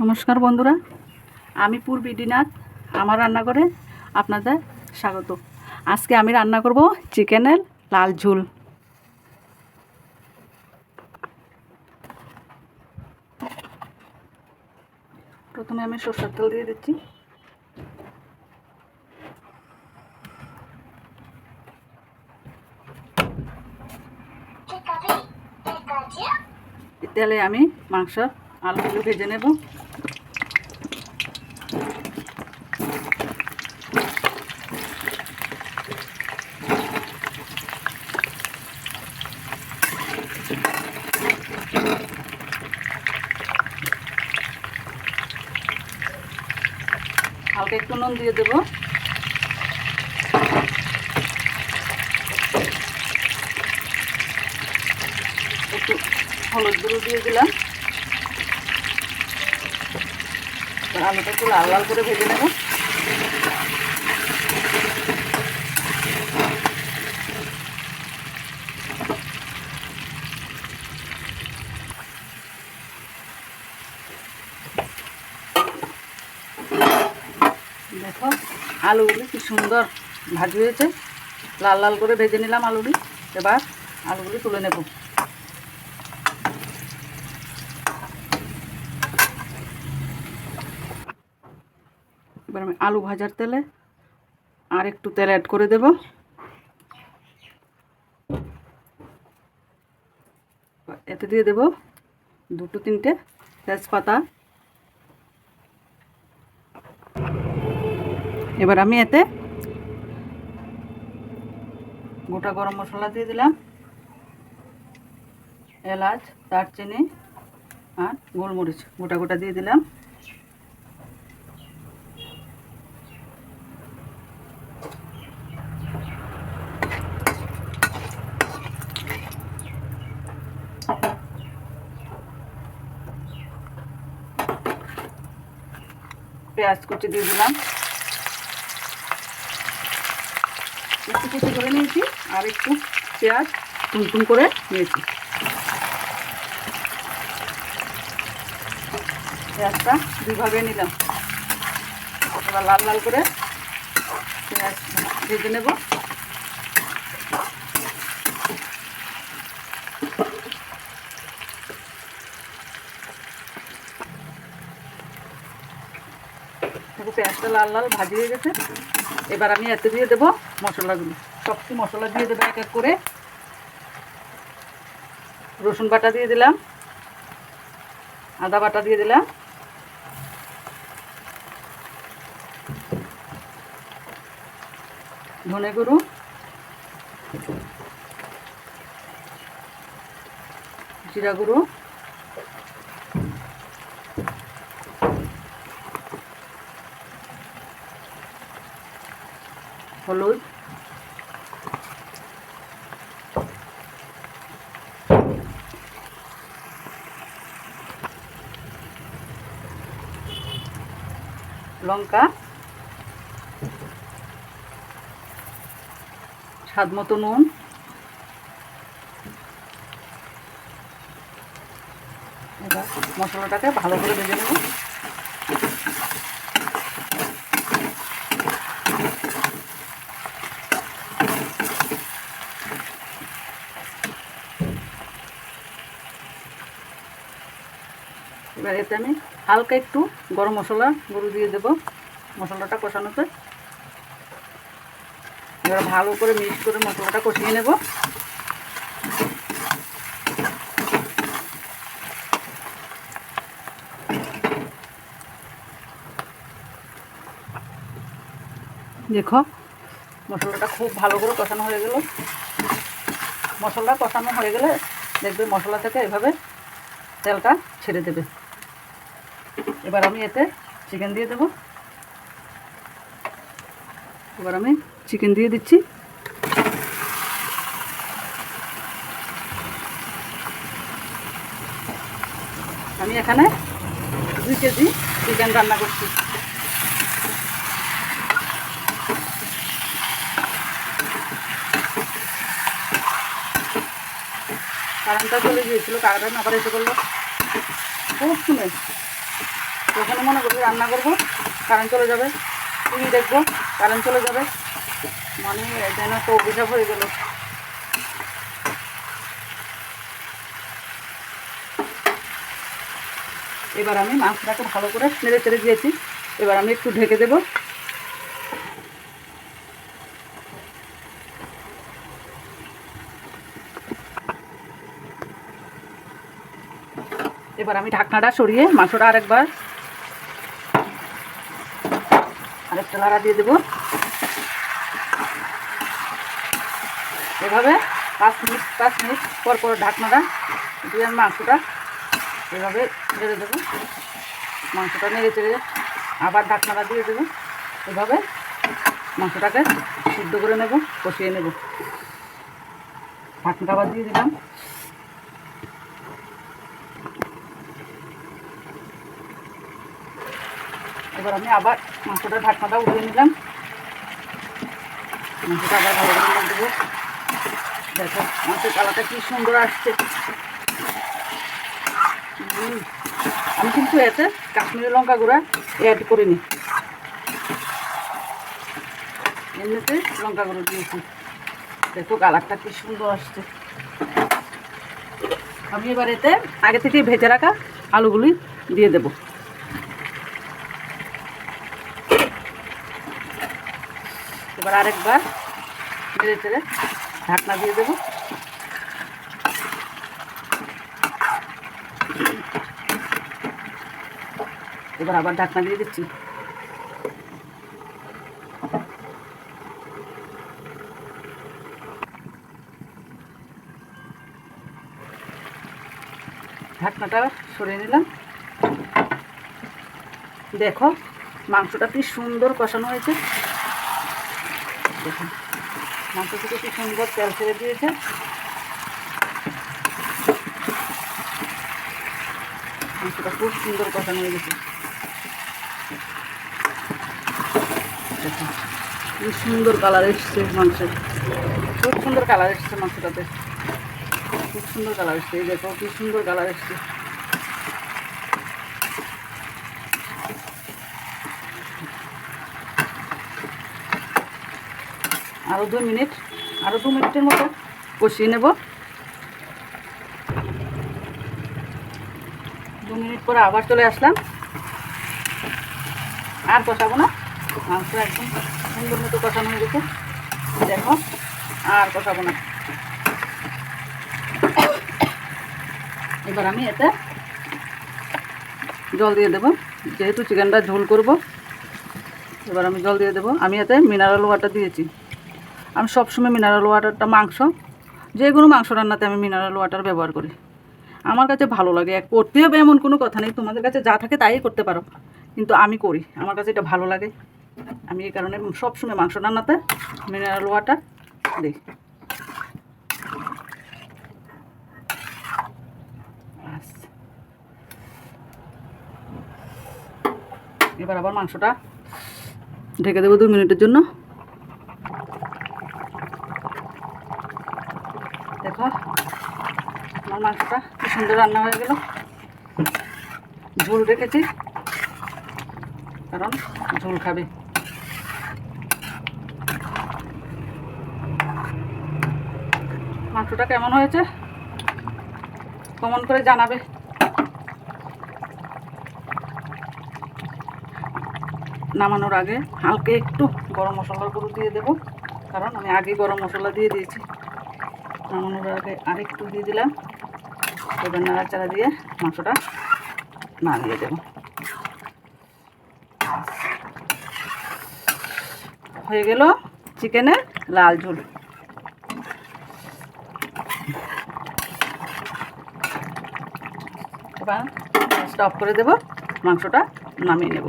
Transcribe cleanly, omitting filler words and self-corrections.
নমস্কার বন্ধুরা, আমি পূর্বী ডিনাথ। আমার রান্নাঘরে আপনাদের স্বাগত। আজকে আমি রান্না করব চিকেনের লাল ঝোল। প্রথমে আমি সরষের তেল দিয়ে দিচ্ছি। তেলে আমি মাংস আলুগুলো ভেজে নেব। হালকা একটু নুন দিয়ে দেবো। একটু হলুদ গুঁড়ো দিয়ে দিলাম। আলুটা একটু লাল লাল করে ভেজে নেব। দেখো আলুগুলি কি সুন্দর ভাজি হয়েছে, লাল লাল করে ভেজে নিলাম আলুগুলি। এবার আলুগুলি তুলে নেব। এবার আমি আলু ভাজার তেলে আর একটু তেল অ্যাড করে দেব। এতে দিয়ে দেব 2-3টে তেজপাতা। এবার আমি এতে গোটা গরম মশলা দিয়ে দিলাম, এলাচ, দারচিনি আর গোলমরিচ গোটা গোটা দিয়ে দিলাম। পেঁয়াজ কুচি দিয়ে দিলাম। একটু কুচি করে নিয়েছি আর একটু পেঁয়াজ টুন করে নিয়েছি। পেঁয়াজটা দুইভাবে নিলাম। এবার লাল লাল করে পেঁয়াজ ভেজে নেব। পেঁয়াজটা লাল লাল ভাজি হয়ে গেছে। এবার আমি এতে দিয়ে দেবো মশলাগুলো। সবটি মশলা দিয়ে দেবো এক এক করে। রসুন বাটা দিয়ে দিলাম, আদা বাটা দিয়ে দিলাম, ধনে গুঁড়ো, জিরা গুঁড়ো, হলুদ, লঙ্কা, স্বাদ মতো নুন। এবার মশলাটাকে ভালো করে ভেজে নেব। এবার এতে আমি হালকা একটু গরম মশলা গুঁড়ো দিয়ে দেব মশলাটা কষানোতে। এবার ভালো করে মিক্স করে মশলাটা কষিয়ে নেব। দেখো মশলাটা খুব ভালো করে কষানো হয়ে গেল। মশলা কষানো হয়ে গেলে দেখবে মশলা থেকে এভাবে তেলটা ছেড়ে দেবে। এবার আমি এতে চিকেন দিয়ে দেব। এবার আমি চিকেন দিয়ে দিচ্ছি। আমি আমি এখানে 2 কেজি চিকেন রান্না করছি। কারেন্টটা চলে গিয়েছিল, কারেন্ট আবার এসে করলো খুব শুনে। যখনই মনে করবো রান্না করবো কারেন্ট চলে যাবে, টিভি দেখবো কারেন্ট চলে যাবে, মানে যেন তো অভিশাপ হয়ে গেল। এবার আমি মাংসটাকে ভালো করে নেড়ে চেড়ে দিয়েছি। এবার আমি একটু ঢেকে দেবো। এবার আমি ঢাকনাটা সরিয়ে মাংসটা আরেকটা লাড়া দিয়ে দেবো। এভাবে 5 মিনিট পর পর ঢাকনাটা দিয়ে আমি মাংসটা এভাবে নেড়ে দেবো। মাংসটা নেড়ে চেড়ে আবার ঢাকনাটা দিয়ে দেবো। এভাবে মাংসটাকে সিদ্ধ করে নেব, কষিয়ে নেব। ঢাকনাটা আবার দিয়ে দিলাম। এবার আমি আবার মাংসটা ঢাকনাটা উঠিয়ে নিলাম। মাংসটা আবার ভালো করে দেবো। দেখো মাংসের কালারটা কি সুন্দর আসছে। আমি কিন্তু এতে কাশ্মীরি লঙ্কা গুঁড়া অ্যাড করিনি, এমনিতে লঙ্কা গুঁড়ো দিয়েছি। দেখো কালারটা কি সুন্দর আসছে। আমি এবার এতে আগে থেকে ভেজে রাখা আলুগুলি দিয়ে দেব। এবার আরেকবার নেড়ে চেড়ে ঢাকনা দিয়ে দেবো। এবার আবার ঢাকনা দিয়ে দিচ্ছি। ঢাকনাটা সরিয়ে নিলাম। দেখো মাংসটা কি সুন্দর কষানো হয়েছে। দেখুন মাংস থেকে কি সুন্দর তেল ছেড়ে দিয়েছে। মাংসটা খুব সুন্দর কষানো হয়ে গেছে। দেখুন কি সুন্দর কালার এসছে মাংসের, খুব সুন্দর কালার এসছে মাংসটাতে, খুব সুন্দর কালার এসছে। এই দেখো কি সুন্দর কালার এসছে। আরও 2 মিনিটের মতো কষিয়ে নেব। 2 মিনিট পরে আবার চলে আসলাম। আর কষাবো না, মাংস একদম সুন্দর মতো কষানো হয়ে গেছে। দেখো আর কষাবো না। এবার আমি এতে জল দিয়ে দেবো, যেহেতু চিকেনটা ঝোল করব। এবার আমি জল দিয়ে দেবো। আমি এতে মিনারেল ওয়াটার দিয়েছি। আমি সবসময় মিনারেল ওয়াটারটা যে কোনো মাংস রান্নাতে আমি মিনারেল ওয়াটার ব্যবহার করি। আমার কাছে ভালো লাগে। করতে হবে এমন কোনো কথা নেই, তোমাদের কাছে যা থাকে তাই করতে পারো, কিন্তু আমি করি, আমার কাছে এটা ভালো লাগে। আমি এই কারণে সবসময় মাংস রান্নাতে মিনারেল ওয়াটার দিই। এবার আবার মাংসটা ঢেকে দেবো 2 মিনিটের জন্য। দেখো আমার মাংসটা কি সুন্দর রান্না হয়ে গেল। ঝোল রেখেছি কারণ ঝোল খাবে। মাংসটা কেমন হয়েছে কমেন্ট করে জানাবে। নামানোর আগে হালকা একটু গরম মশলার গুঁড়ো দিয়ে দেবো, কারণ আমি আগে গরম মশলা দিয়ে দিয়েছি। নামানোর আগে আরেকটু দিয়ে দিলাম। এবার নাড়াচাড়া দিয়ে মাংসটা নামিয়ে দেবো। হয়ে গেল চিকেনের লাল ঝোল। এবার স্টপ করে দেবো, মাংসটা নামিয়ে নেব।